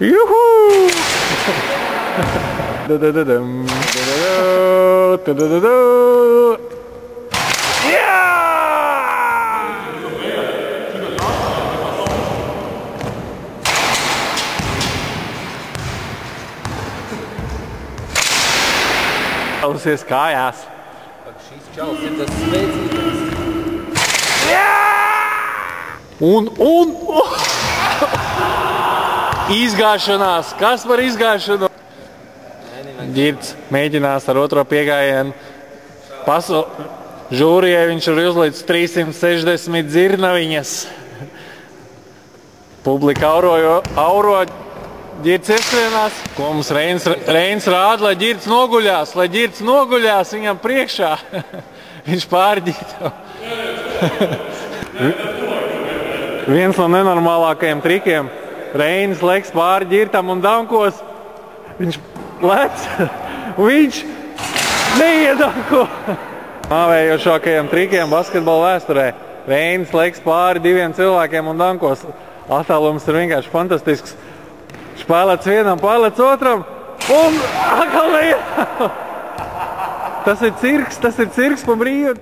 Juhu! Klausies kājās. Šis čals ir tas spēcīgais. Un izgāšanās. Kas par izgāšanu? Ģirds mēģinās ar otro piegājienu. Žūrijai viņš ir uzlīdz 360 dzirnaviņas. Publika auro. Ģirds ieskrienās, ko mums Reins rāda, lai Ģirds noguļās viņam priekšā. Viņš pārģīta. Viens no nenormālākajiem trikiem. Reins leks pāri Ģirtam un dankos. Viņš lec, viņš neiedanko. Māvējošākajiem trikiem basketbola vēsturē. Reins leks pāri diviem cilvēkiem un dankos. Attālums ir vienkārši fantastisks. Spēlēts vienam, pārlec otram un atkal neiedanko. Tas ir cirks pa brīvu.